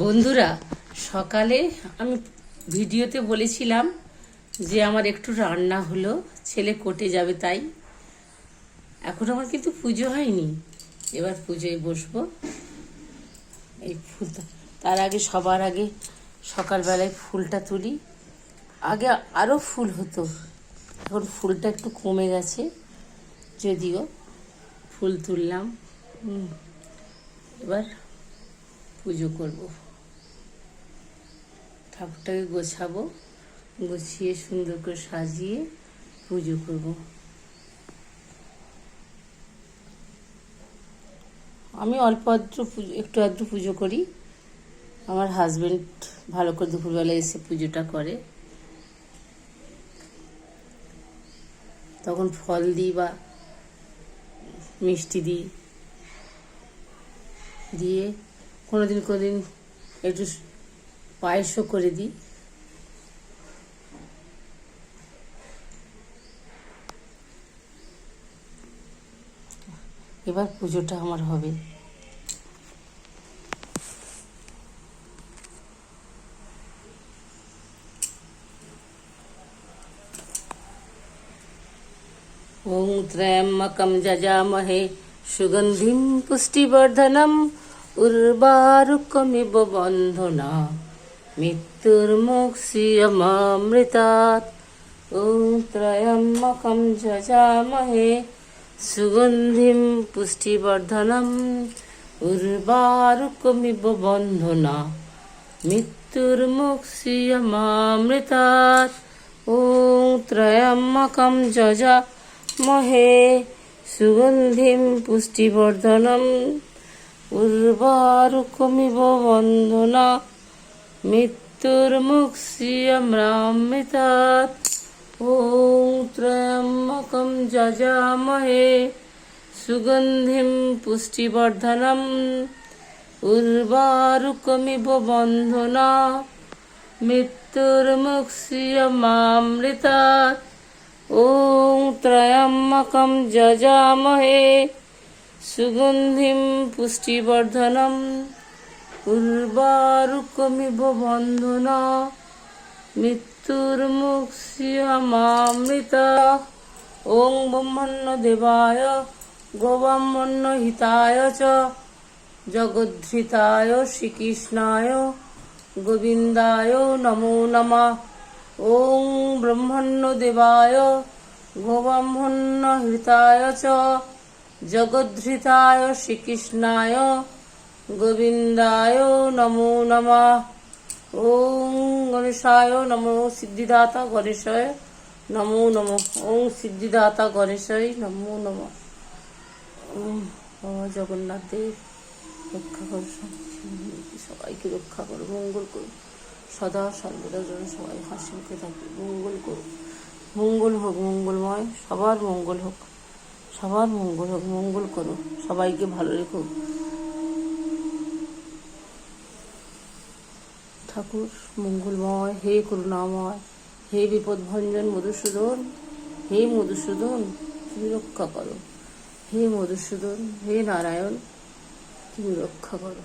বন্ধুরা, সকালে আমি ভিডিওতে বলেছিলাম যে আমার একটু রান্না হলো, ছেলে কোর্টে যাবে তাই। এখন আমার কিন্তু পুজো হয়নি, এবার পুজোয় বসবো। এই ফুলটা তার আগে সবার আগে সকালবেলায় ফুলটা তুলি। আগে আরও ফুল হতো, এখন ফুলটা একটু কমে গেছে, যদিও ফুল তুললাম। এবার পুজো করব, ঠাকুরটাকে গোছাবো, গুছিয়ে সুন্দর করে সাজিয়ে পুজো করব। আমি অল্প আধটু একটু আধটু পুজো করি। আমার হাজবেন্ড ভালো করে দুপুরবেলা এসে পুজোটা করে, তখন ফল দিই বা মিষ্টি দিই, দিয়ে কোনোদিন একটু পায়েসও করে দিই। এবার পুজোটা আমার হবে। ওং ত্র্যম্বকম যজামহে সুগন্ধিম পুষ্টিবর্ধনম উর্বারুকমিব বন্ধনা মৃত্যুর্মুক্ষীয়মামৃতাৎ। ওং ত্র্যম্বকম যজামহে সুগন্ধিম পুষ্টিবর্ধনম উর্বারুকমিব বন্ধনা মৃত্যুর্মুক্ষীয়মামৃতাৎ। ওং ত্র্যম্বকম যজামহে সুগন্ধিম পুষ্টিবর্ধনম উর্বারুকমিব বন্ধনা মৃত্যুর্মুক্ষীয়মামৃতাৎ। ওং ত্র্যম্বকম যজামহে সুগন্ধিম পুষ্টিবর্ধনম উর্বারুকমিব বন্ধনা মৃত্যুর্মুক্ষীয়মামৃতাৎ। ওং ত্র্যম্বকম যজামহে সুগন্ধিম পুষ্টিবর্ধনম উর্বারুকমিব বন্ধনা মৃত্যুর্মুক্ষীয়মামৃতাৎ। ওং ব্রহ্মণ্য দেবায় গোব্রাহ্মণ্য হিতায় চ জগদ্ধৃতায় শ্রীকৃষ্ণায় গোবিন্দায় নমো নমঃ। ওং ব্রহ্মণ্য দেবায় গোব্রাহ্মণ্য হিতায় চ জগদ্ধৃতায় শ্রীকৃষ্ণায় গোবিন্দায় নমো নমঃ। ওং গণেশায় নমো সিদ্ধিদাতা গণেশায় নমো নমঃ। ওং সিদ্ধিদাতা গণেশায় নমো নমঃ। ওম বাবা জগন্নাথ দেব রক্ষা করো, সবাইকে রক্ষা করো, মঙ্গল করো, সদা সর্বদা যেন সবাই হাসি মুখে থাকে, মঙ্গল করো, মঙ্গল হোক, মঙ্গলময়, সবার মঙ্গল হোক, সবার মঙ্গল হোক, মঙ্গল করো, সবাইকে ভালো রেখো ঠাকুর। মঙ্গলময়, হে করুণাময়, হে বিপদভঞ্জন মধুসূদন, হে মধুসূদন তুমি রক্ষা করো, হে মধুসূদন, হে নারায়ণ তুমি রক্ষা করো।